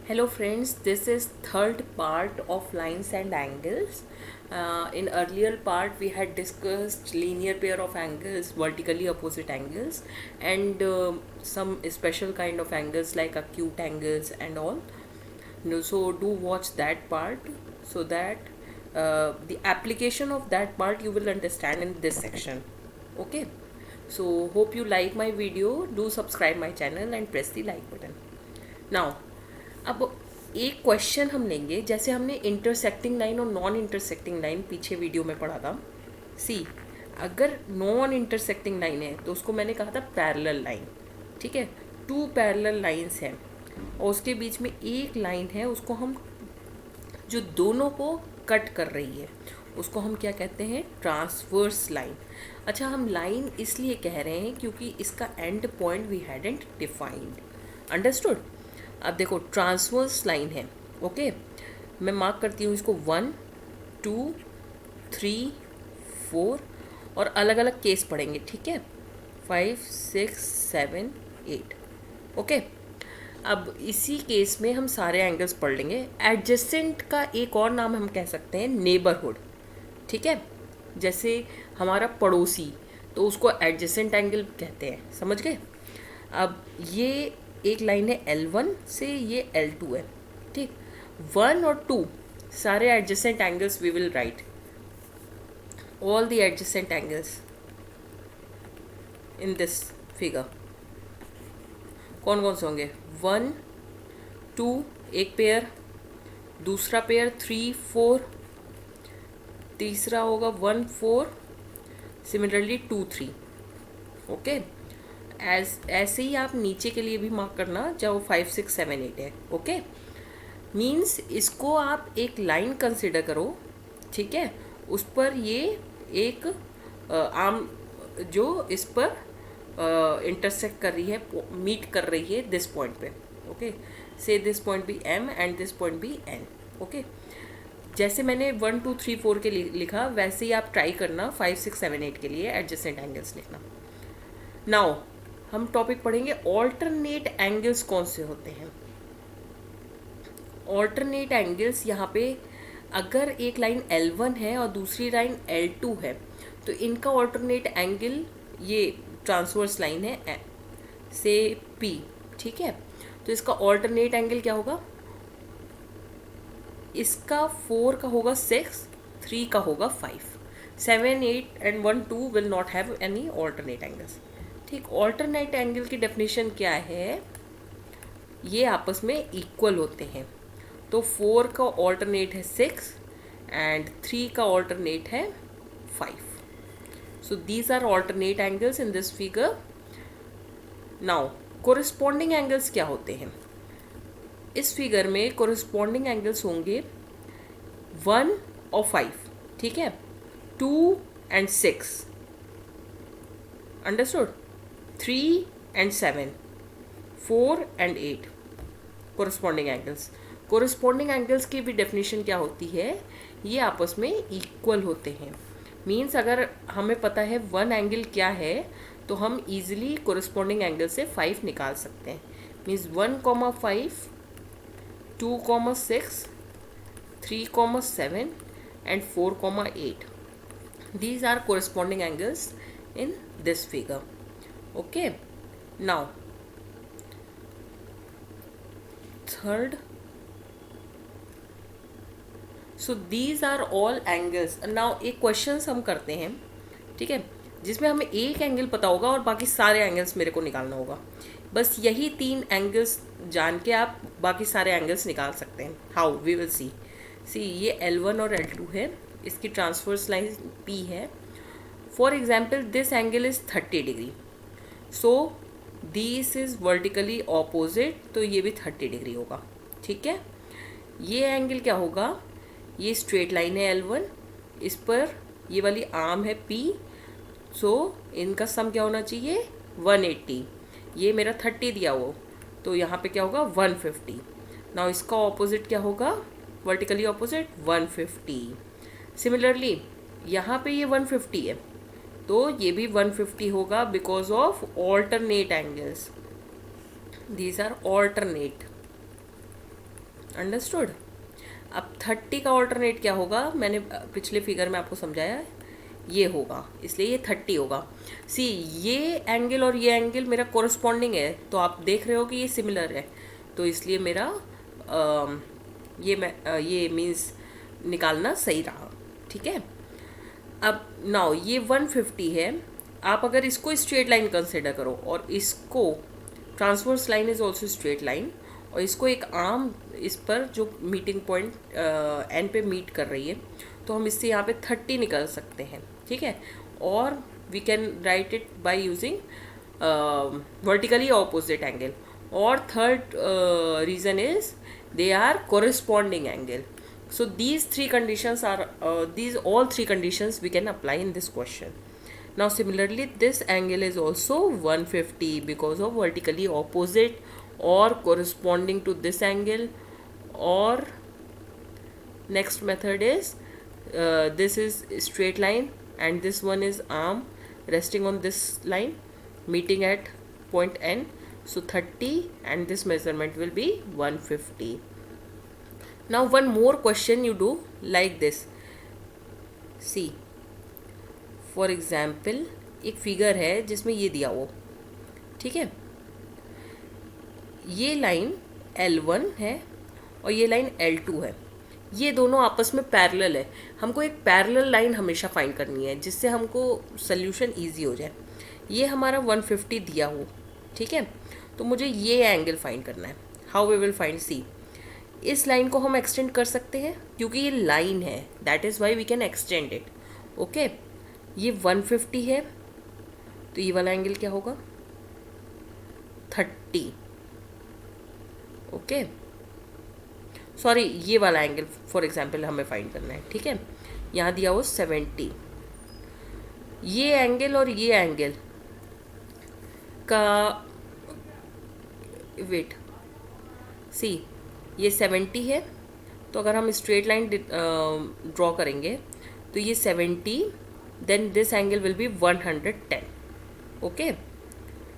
Hello friends, this is third part of lines and angles. In earlier part we had discussed linear pair of angles, vertically opposite angles, and some special kind of angles like acute angles and all. So do watch that part so that the application of that part you will understand in this section. Okay. So hope you like my video. Do subscribe my channel and press the like button. Now अब एक question हम लेंगे, जैसे हमने intersecting line और non intersecting line पीछे video में पढ़ा था। सी, अगर नॉन इंटरसेक्टिंग लाइन है तो उसको मैंने कहा था पैरेलल लाइन, ठीक है। टू पैरेलल लाइंस हैं और उसके बीच में एक लाइन है, उसको हम जो दोनों को कट कर रही है उसको हम क्या कहते हैं? Transverse line. अच्छा, हम लाइन इसलिए कह रहे हैं क्योंकि इसका end point we hadn't defined. Understood? अब देखो ट्रांसवर्स लाइन है, ओके। मैं मार्क करती हूँ इसको 1 2 3 4 और अलग अलग केस पढ़ेंगे, ठीक है। 5 6 7 8, ओके। अब इसी केस में हम सारे एंगल्स पढ़ लेंगे। एडजेसेंट का एक और नाम हम कह सकते हैं नेबरहुड, ठीक है। जैसे हमारा पड़ोसी, तो उसको एडजेसेंट एंगल कहते हैं, समझ गए। अब ये एक लाइन है L1 से, ये L2 है, ठीक। 1 और 2 सारे adjacent angles we will write, all the adjacent angles in this figure. कौन कौन से होंगे? 1 2 एक पेयर, दूसरा पेयर 3 4, तीसरा होगा 1 4, सिमिलरली 2 3, ओके। ऐसे ही आप नीचे के लिए भी मार्क करना, चाहे वो 5 6 7 8 है, ओके। मीन्स इसको आप एक लाइन कंसिडर करो, ठीक है। उस पर ये एक आम जो इस पर इंटरसेक्ट कर रही है, मीट कर रही है दिस पॉइंट पे, ओके। से दिस पॉइंट भी M एंड दिस पॉइंट भी N, ओके। जैसे मैंने 1 2 3 4 के लिए लिखा, वैसे ही आप ट्राई करना 5 6 7 8 के लिए एडजेसेंट एंगल्स लिखना। नाउ हम टॉपिक पढ़ेंगे ऑल्टरनेट एंगल्स कौन से होते हैं। ऑल्टरनेट एंगल्स यहाँ पे अगर एक लाइन L1 है और दूसरी लाइन L2 है तो इनका ऑल्टरनेट एंगल, ये ट्रांसवर्स लाइन है से P, ठीक है। तो इसका ऑल्टरनेट एंगल क्या होगा? इसका 4 का होगा 6, 3 का होगा 5, 7 8 and 1 2 will not have any alternate angles, ठीक। ऑल्टरनेट एंगल की डेफिनेशन क्या है? ये आपस में इक्वल होते हैं। तो 4 का ऑल्टरनेट है 6 एंड 3 का ऑल्टरनेट है 5। So these are alternate angles in this figure. Now corresponding angles क्या होते हैं? इस फिगर में कोरिस्पॉन्डिंग एंगल्स होंगे 1 और 5, ठीक है। 2 and 6, understood. 3 and 7, 4 and 8 corresponding angles. Corresponding angles की भी डेफिनेशन क्या होती है? ये आपस में इक्वल होते हैं। मीन्स अगर हमें पता है वन एंगल क्या है तो हम इजीली कोरिस्पॉन्डिंग एंगल से 5 निकाल सकते हैं। Means 1,5, 2,6, 3,7 and 4,8, these are corresponding angles in this figure, okay. Now third, so these are all angles. now एक क्वेश्चंस हम करते हैं, ठीक है, जिसमें हमें एक एंगल पता होगा और बाकी सारे एंगल्स मेरे को निकालना होगा। बस यही 3 एंगल्स जान के आप बाकी सारे एंगल्स निकाल सकते हैं। हाउ? We will see. ये L1 और L2 है, इसकी ट्रांसवर्स लाइन P है। For example this angle is 30 degree, so this is vertically opposite, तो ये भी 30 डिग्री होगा, ठीक है। ये एंगल क्या होगा? ये स्ट्रेट लाइन है L1, इस पर ये वाली आर्म है P, सो इनका सम क्या होना चाहिए? 180। ये मेरा 30 दिया हो तो यहाँ पे क्या होगा? 150। नाउ इसका ऑपोजिट क्या होगा? Vertically opposite 150। सिमिलरली यहाँ पे ये 150 है तो ये भी 150 होगा because of alternate angles. These are alternate, understood. अब 30 का ऑल्टरनेट क्या होगा, मैंने पिछले फिगर में आपको समझाया है, ये होगा, इसलिए ये 30 होगा। सी, ये एंगल और ये एंगल मेरा कोरस्पॉन्डिंग है, तो आप देख रहे हो कि ये सिमिलर है, तो इसलिए मेरा ये मीन्स निकालना सही रहा। ठीक है। अब नाउ ये 150 है, आप अगर इसको स्ट्रेट लाइन कंसिडर करो और इसको transverse line is also straight line, और इसको एक आर्म इस पर जो मीटिंग पॉइंट एन पे मीट कर रही है, तो हम इससे यहाँ पे 30 निकल सकते हैं। ठीक है। और we can write it by using vertically opposite angle. और third reason is they are corresponding angle. So these all three conditions we can apply in this question. Now similarly this angle is also 150 because of vertically opposite or corresponding to this angle. Or next method is this is straight line and this one is arm resting on this line meeting at point N. So 30 and this measurement will be 150. Now one more question you do like this. See, for example एक figure है जिसमें ये दिया हो, ठीक है, ये line L1 है और ये लाइन L2 है, ये दोनों आपस में पैरेलल है। हमको एक पैरेलल लाइन हमेशा फाइंड करनी है जिससे हमको सोल्यूशन इजी हो जाए। ये हमारा 150 दिया हो, ठीक है, तो मुझे ये एंगल फाइंड करना है। हाउ वी विल फाइंड, सी, इस लाइन को हम एक्सटेंड कर सकते हैं क्योंकि ये लाइन है, that is why we can extend it. Okay, ये 150 है तो ये वाला एंगल क्या होगा, 30। ओके, सॉरी, ये वाला एंगल फॉर एग्जांपल हमें फाइंड करना है। ठीक है, यहाँ दिया हो 70। ये एंगल और ये एंगल का वेट, सी, ये 70 है, तो अगर हम स्ट्रेट लाइन ड्रॉ करेंगे तो ये 70, then this angle will be 110। Okay,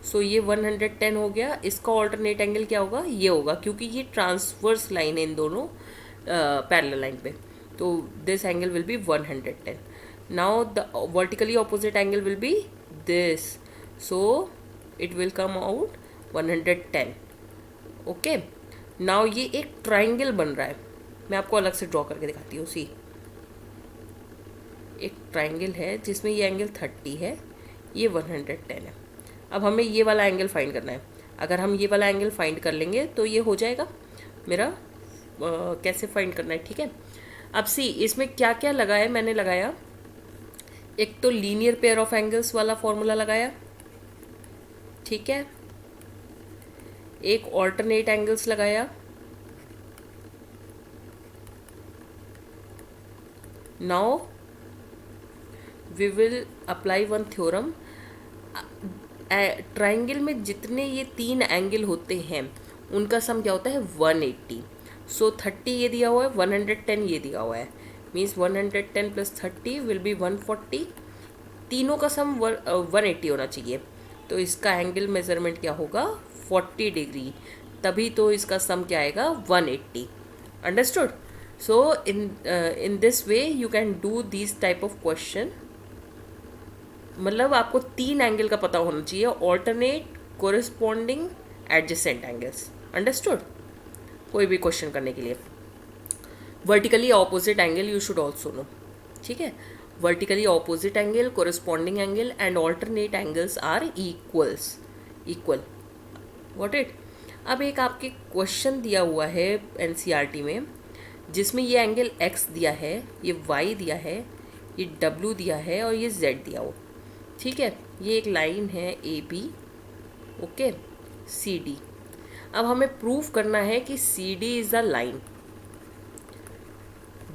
so ये 110 हो गया। इसका ऑल्टरनेट एंगल क्या होगा, ये होगा, क्योंकि ये ट्रांसवर्स लाइन है इन दोनों पैरेलल लाइन पे, तो this angle will be 110। Now the vertically opposite angle will B this, so it will come out 110। Okay, now ये एक ट्राइंगल बन रहा है, मैं आपको अलग से ड्रॉ करके दिखाती हूँ। सी, एक ट्राइंगल है जिसमें ये एंगल 30 है, ये 110 है। अब हमें ये वाला एंगल फाइंड करना है। अगर हम ये वाला एंगल फाइंड कर लेंगे तो ये हो जाएगा मेरा, कैसे फाइंड करना है, ठीक है। अब सी, इसमें क्या क्या लगा है, मैंने लगाया, एक तो लीनियर पेयर ऑफ एंगल्स वाला फॉर्मूला लगाया, ठीक है, एक ऑल्टरनेट एंगल्स लगाया, now we will apply one theorem. Triangle में जितने ये 3 एंगल होते हैं उनका सम क्या होता है, 180। सो 30 ये दिया हुआ है, 110 ये दिया हुआ है, मीन्स 110 प्लस 30 विल बी 140। तीनों का सम 180 होना चाहिए, तो इसका एंगल मेजरमेंट क्या होगा, 40 डिग्री, तभी तो इसका सम क्या आएगा, 180। Understood. So in this way you can do this type of question. मतलब आपको 3 एंगल का पता होना चाहिए, alternate, corresponding, adjacent angles. Understood. कोई भी क्वेश्चन करने के लिए vertically opposite angle you should also know, ठीक है। Vertically opposite angle, corresponding angle and alternate angles are equal. What it. अब एक आपके क्वेश्चन दिया हुआ है एनसीईआरटी में जिसमें ये एंगल x दिया है, ये y दिया है, ये w दिया है और ये z दिया हो, ठीक है। ये एक लाइन है AB, ओके, CD। अब हमें प्रूव करना है कि CD इज़ अ लाइन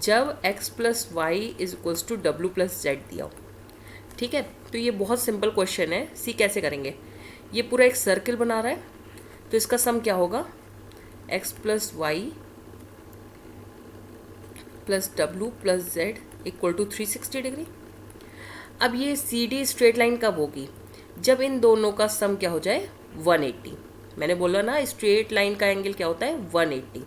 जब x plus y is equals to डब्ल्यू प्लस जेड दिया हो, ठीक है। तो ये बहुत सिंपल क्वेश्चन है। सी, कैसे करेंगे, ये पूरा एक सर्किल बना रहा है, तो इसका सम क्या होगा, x प्लस वाई प्लस डब्ल्यू plus z equal to 360 degree. अब ये CD स्ट्रेट लाइन कब होगी, जब इन दोनों का सम क्या हो जाए, 180। मैंने बोला ना स्ट्रेट लाइन का एंगल क्या होता है, 180।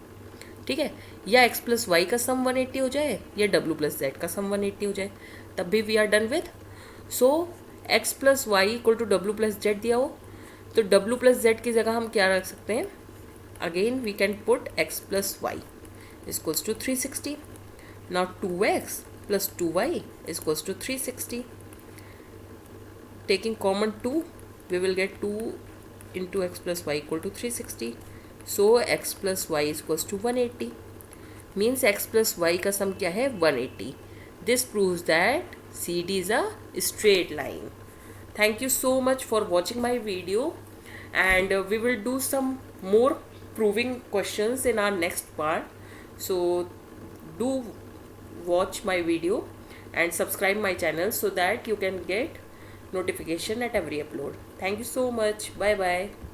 ठीक है, या x प्लस वाई का सम 180 हो जाए या w प्लस जेड का सम 180 हो जाए, तब भी we are done with. So x plus y equal to डब्ल्यू प्लस जेड दिया हो तो w प्लस जेड की जगह हम क्या रख सकते हैं, again we can put x plus y equals to 360. Now 2x plus 2y is equals to 360. Taking common 2, we will get 2 into x plus y equal to 360. So x plus y is equals to 180. Means x plus y का sum क्या है, 180. This proves that CD is a straight line. Thank you so much for watching my video, and we will do some more proving questions in our next part. So do watch my video and subscribe my channel so that you can get notification at every upload. Thank you so much. Bye bye.